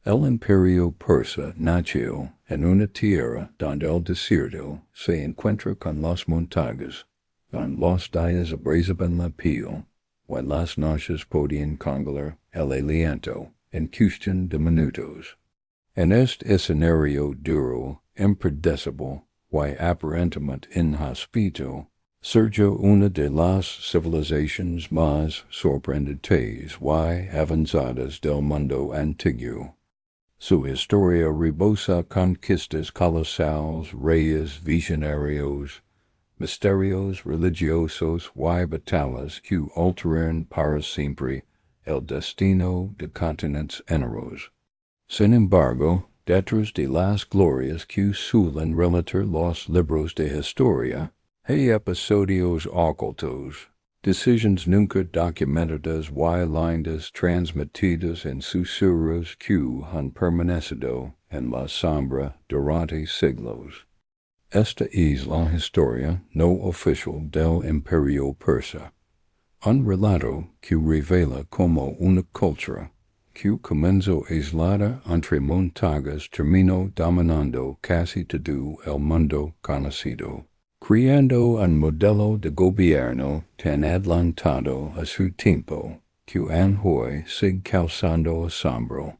El imperio persa nació en una tierra donde el desierto se encuentra con las montañas, con los días abrazaban la piel, o las noches podían congelar el aliento en cuestión de minutos. En este escenario duro, impredecible, y aparentemente inhóspito, surgió una de las civilizaciones más sorprendentes y avanzadas del mundo antiguo. Su historia rebosa conquistas colosales, reyes visionarios, misterios religiosos y batallas que alteraron para siempre el destino de continentes enteros. Sin embargo, detrás de las glorias que suelen relatar los libros de historia, hay episodios ocultos, decisiones nunca documentadas y leyendas transmitidas en susurros que han permanecido en la sombra durante siglos. Esta es la historia no oficial del imperio persa, un relato que revela cómo una cultura que comenzó aislada entre montañas terminó dominando casi todo el mundo conocido, creando un modelo de gobierno tan adelantado a su tiempo que aún hoy sigue causando asombro.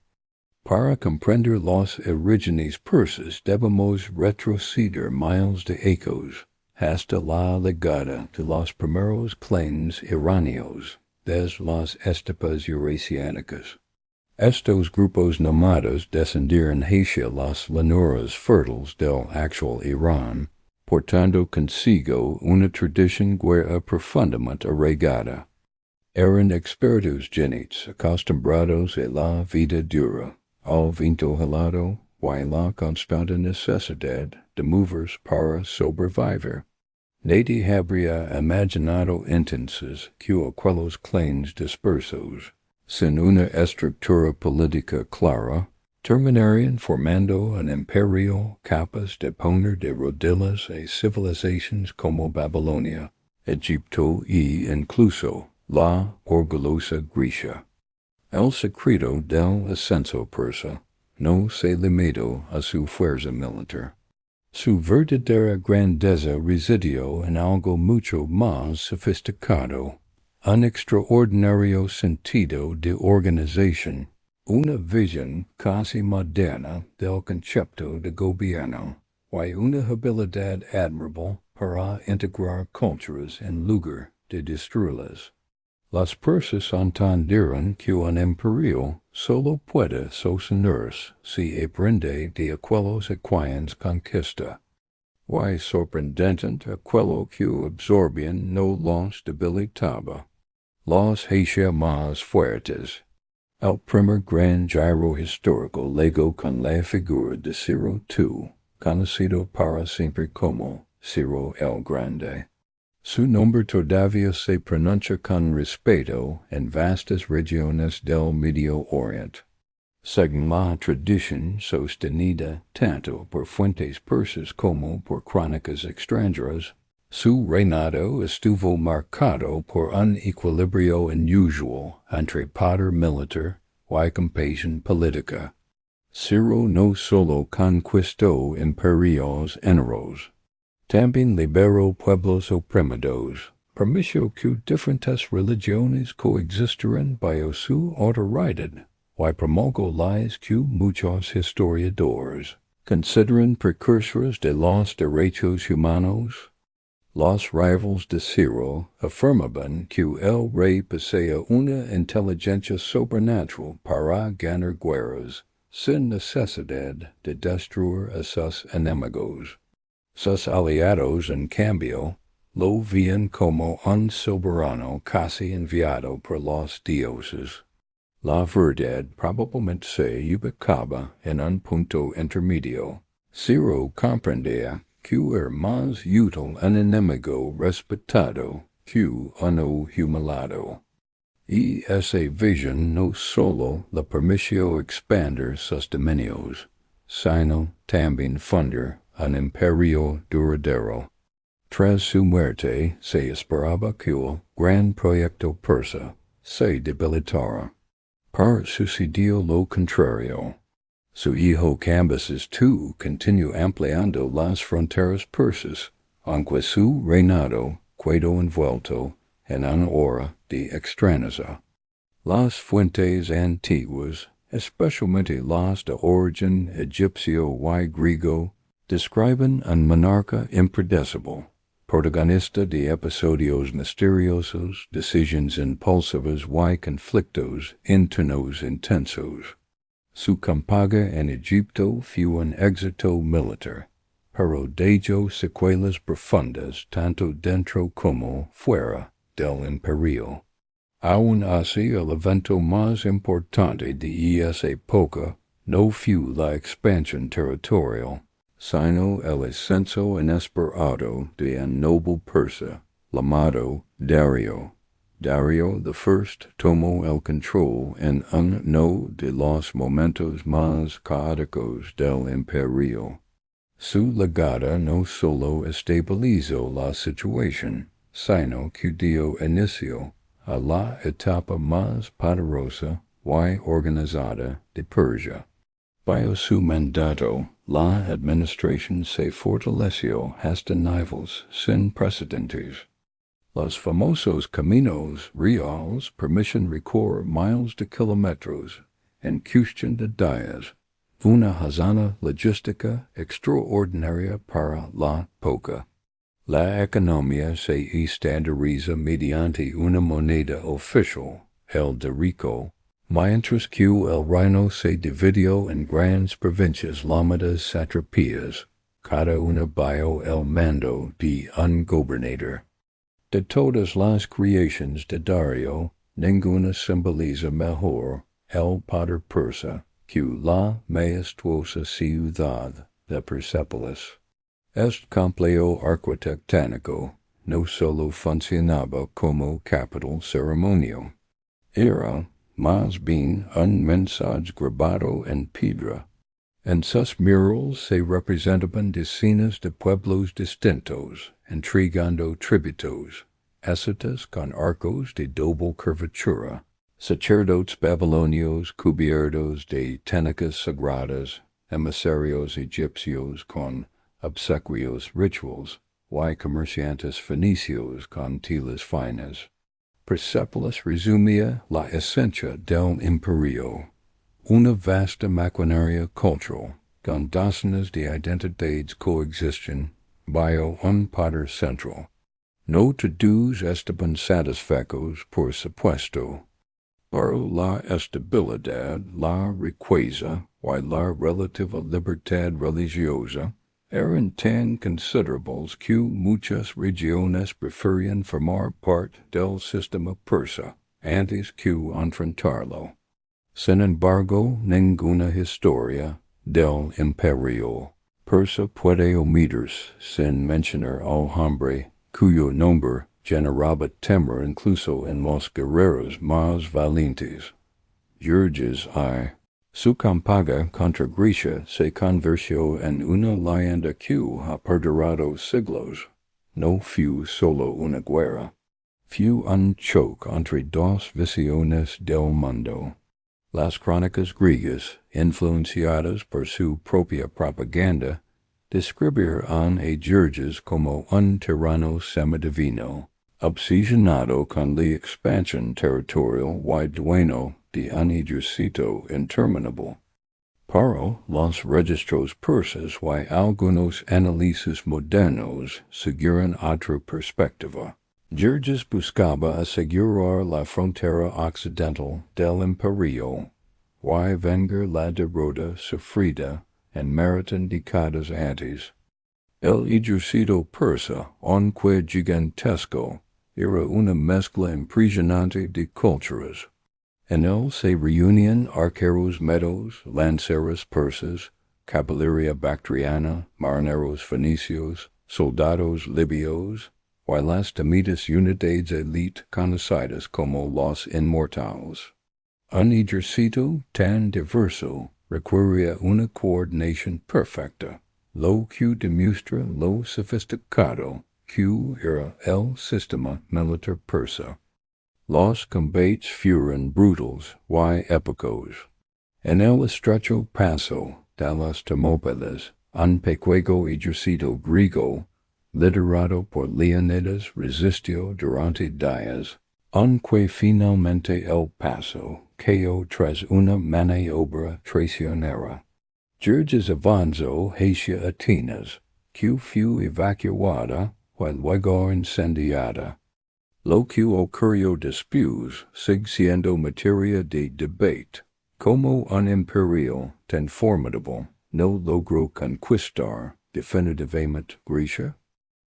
Para comprender los orígenes persas debemos retroceder miles de ecos hasta la llegada de los primeros clanes iranios desde las estepas eurasiánicas. Estos grupos nómadas descendieron hacia las llanuras fértiles del actual Irán, portando consigo una tradición guerrera profundamente arraigada. Eran expertos jinetes acostumbrados a la vida dura, al viento helado y la constante necesidad de moverse para sobrevivir. Nadie habría imaginado entonces que aquellos clanes dispersos, sin una estructura política clara, terminarían formando un imperio capaz de poner de rodillas a civilizaciones como Babilonia, Egipto e incluso la orgullosa Grecia. El secreto del ascenso persa no se limitó a su fuerza militar. Su verdadera grandeza residió en algo mucho más sofisticado, un extraordinario sentido de organización, una visión casi moderna del concepto de gobierno, y una habilidad admirable para integrar culturas en lugar de destruirlas. Los persas entendieron que un imperio solo puede sostenerse si aprende de aquellos a quienes conquista. Y sorprendente aquello que absorbían no los debilitaba, los hacía más fuertes. El primer gran giro histórico llegó con la figura de Ciro II, conocido para siempre como Ciro el Grande. Su nombre todavía se pronuncia con respeto en vastas regiones del Medio Oriente. Según la tradición sostenida tanto por fuentes persas como por crónicas extranjeras, su reinado estuvo marcado por un equilibrio inusual entre poder militar y compasión política. Ciro no solo conquistó imperios enteros, también liberó pueblos oprimidos, permitió que diferentes religiones coexistieran bajo su autoridad, y promulgó leyes que muchos historiadores consideran precursores de los derechos humanos. Los rivales de Ciro afirmaban que el rey posee una inteligencia sobrenatural para ganar guerras, sin necesidad de destruir a sus enemigos. Sus aliados, en cambio, lo veían como un soberano casi enviado por los dioses. La verdad probablemente se ubicaba en un punto intermedio. Ciro comprendía que era más útil un enemigo respetado que uno humillado. Y esa visión no solo le permitió expandir sus dominios, sino también fundar un imperio duradero. Tras su muerte se esperaba que el gran proyecto persa se debilitara. Pero sucedió lo contrario. Su hijo Cambyses too continuó ampliando las fronteras persas, aunque su reinado quedó envuelto en una hora de extrañeza. Las fuentes antiguas, especialmente las de origen egipcio y griego, describen un monarca impredecible, protagonista de episodios misteriosos, decisiones impulsivas y conflictos internos intensos. Su campaña en Egipto fue un éxito militar, pero dejó secuelas profundas tanto dentro como fuera del imperio. Aún así, el evento más importante de esa época no fue la expansión territorial, sino el ascenso inesperado de un noble persa llamado Darío. Darío I tomó el control en uno de los momentos más caóticos del imperio. Su llegada no solo estabilizó la situación, sino que dio inicio a la etapa más poderosa y organizada de Persia. Bajo su mandato, la administración se fortaleció hasta niveles sin precedentes. Los famosos caminos reales permiten recorrer miles de kilómetros en cuestión de días, una hazaña logística extraordinaria para la época. La economía se estandariza mediante una moneda oficial, el darico, mientras que el reino se dividió en grandes provincias llamadas satrapías, cada una bajo el mando de un gobernador. De todas las creaciones de Darío, ninguna simboliza mejor el poder persa que la majestuosa ciudad de Persépolis. Este complejo arquitectónico no solo funcionaba como capital ceremonio, era más bien un mensaje grabado en piedra. En sus murales se representaban decenas de pueblos distintos, entregando tributos, ascetas con arcos de doble curvatura, sacerdotes babilonios cubiertos de túnicas sagradas, emisarios egipcios con obsequios rituals, y comerciantes fenicios con telas finas. Persépolis resumía la esencia del imperio, una vasta maquinaria cultural, con docenas de identidades coexisten bajo un poder central. No todos estaban satisfechos, por supuesto, pero la estabilidad, la riqueza y la relativa libertad religiosa eran tan considerables que muchas regiones preferían formar parte del sistema persa antes que enfrentarlo. Sin embargo, ninguna historia del imperio persa puede omitirse sin mencionar al hombre cuyo nombre generaba temor incluso en los guerreros más valientes. Yerjes I. Su campaña contra Grecia se convirtió en una leyenda que ha perdurado siglos. No fue solo una guerra. Fue un choque entre dos visiones del mundo. Las crónicas griegas, influenciadas por su propia propaganda, describieron a Yerjes como un tirano semidivino, obsesionado con la expansión territorial y dueño de un ejército interminable. Pero los registros persas y algunos análisis modernos siguieron otra perspectiva. Yerjes buscaba asegurar la frontera occidental del imperio y vengar la derrota sufrida en maratón décadas antes. El ejército persa, aunque gigantesco, era una mezcla impresionante de culturas. En él se reunían arqueros medos, lanceros persas, caballería bactriana, marineros fenicios, soldados libios, y las temidas unidades élite conocidas como los inmortales. Un ejército tan diverso requería una coordinación perfecta, lo que demuestra lo sofisticado que era el sistema militar persa. Los combates fueron brutales y épicos. En el estrecho paso de las Termópilas, un pequeño ejército griego, liderado por Leónidas, resistió durante días, aunque finalmente el paso cayó tras una maniobra traicionera. Georges avanzó hacia Atenas, que fue evacuada y luego incendiada. Lo que ocurrió después sigue siendo materia de debate. Como un imperio tan formidable no logró conquistar definitivamente Grecia.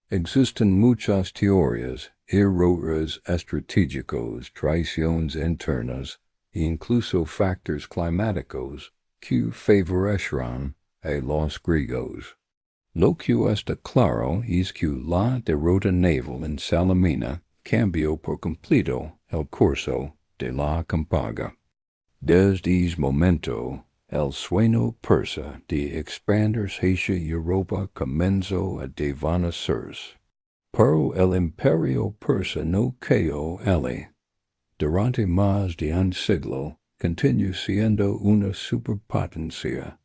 Existen muchas teorías, errores estratégicos, traiciones internas e incluso factores climáticos que favorecieron a los griegos. Lo que está claro es que la derrota naval en Salamina cambió por completo el curso de la campaña. Desde ese momento, el sueño persa de expandirse hacia Europa comenzó a desvanecerse. Pero el imperio persa no cayó allí. Durante más de un siglo, continuó siendo una superpotencia.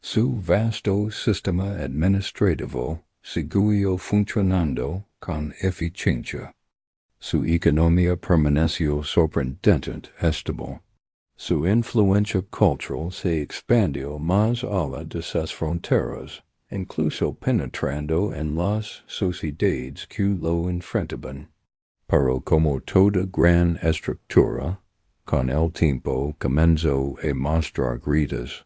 Su vasto sistema administrativo siguió funcionando con eficiencia. Su economía permaneció sorprendentemente estable. Su influencia cultural se expandió más allá de sus fronteras, incluso penetrando en las sociedades que lo enfrentaban. Pero como toda gran estructura, con el tiempo comenzó a mostrar grietas.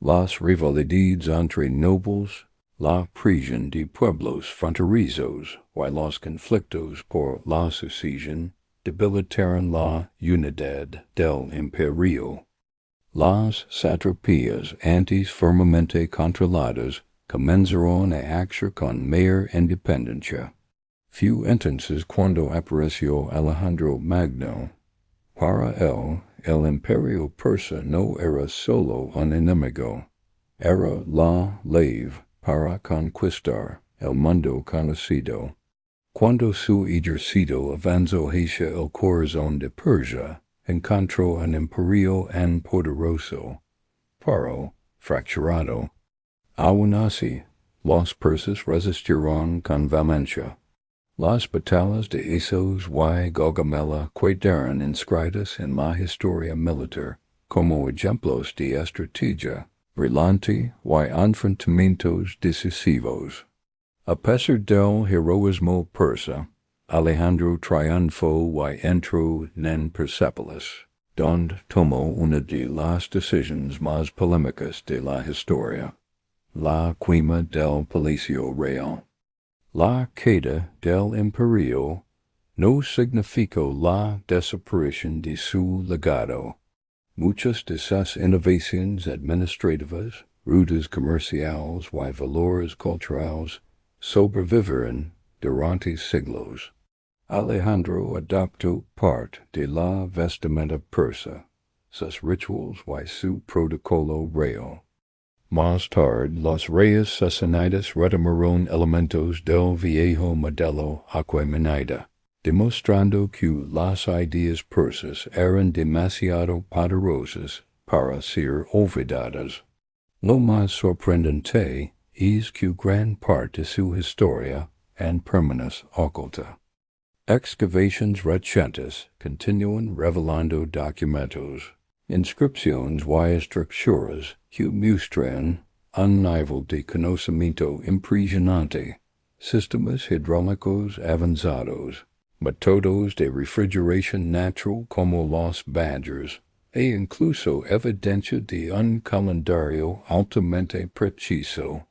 Las rivalidades entre nobles, la presión de pueblos fronterizos y los conflictos por la sucesión debilitaron la unidad del imperio. Las satrapías antes firmemente controladas comenzaron a actuar con mayor independencia. Fue entonces cuando apareció Alejandro Magno. Para él, el imperio persa no era solo un enemigo, era la llave para conquistar el mundo conocido. Cuando su ejército avanzó hacia el corazón de Persia, encontró un imperio tan poderoso, pero fracturado. Aun así, los persas resistieron con violencia. Las batallas de Assos y Gaugamela quedaron inscritas en la historia militar como ejemplos de estrategia brillante y enfrentamientos decisivos. A pesar del heroísmo persa, Alejandro triunfó y entró en Persépolis, donde tomó una de las decisiones más polémicas de la historia, la quema del Palacio Real. La caída del imperio no significó la desaparición de su legado. Muchas de sus innovaciones administrativas, rutas comerciales y valores culturales sobrevivieron durante siglos. Alejandro adoptó parte de la vestimenta persa, sus rituales y su protocolo real. Más tarde, los reyes sasánidas retomaron elementos del viejo modelo Aquemenida, demostrando que las ideas persas eran demasiado poderosas para ser olvidadas. Lo más sorprendente es que gran parte de su historia permanece oculta. Excavaciones recientes continúan revelando documentos, inscripciones y estructuras que muestran un nivel de conocimiento impresionante, sistemas hidráulicos avanzados, métodos de refrigeración natural como los badgers, e incluso evidencia de un calendario altamente preciso.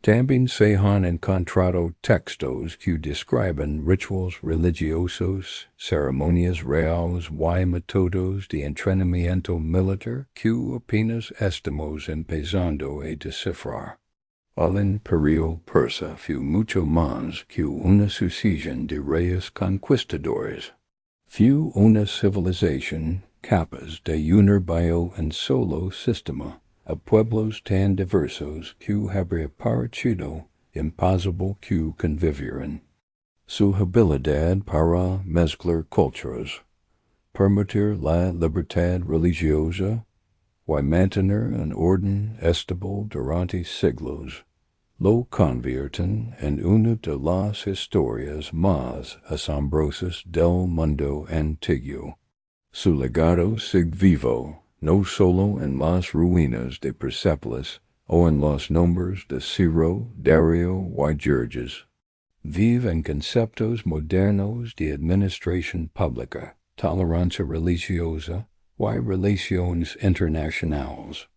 También se han encontrado textos que describen rituales religiosos, ceremonias reales y métodos de entrenamiento militar que apenas estamos empezando a descifrar. El imperio persa fue mucho más que una sucesión de reyes conquistadores. Fue una civilización capaz de unir bajo un solo sistema a pueblos tan diversos que habría parecido imposible que convivieran. Su habilidad para mezclar culturas, permitir la libertad religiosa, Why mantener en orden estable durante siglos, lo convierten en una de las historias más asombrosas del mundo antiguo. Su legado sigue vivo, no solo en las ruinas de Persepolis o en los nombres de Ciro, Dario y Georges. Vive en conceptos modernos de administración pública, tolerancia religiosa y relaciones internacionales.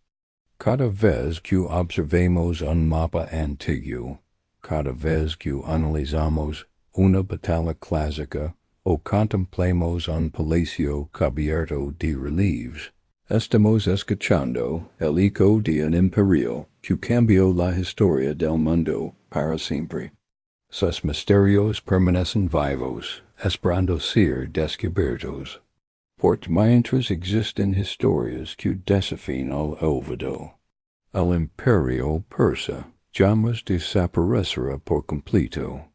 Cada vez que observemos un mapa antiguo, cada vez que analizamos una batalla clásica o contemplemos un palacio cubierto de relieves, estamos escuchando el eco de un imperio que cambió la historia del mundo para siempre. Sus misterios permanecen vivos, esperando ser descubiertos. Por mientras existen historias que desafían al olvido. El imperio persa jamás desaparecerá por completo.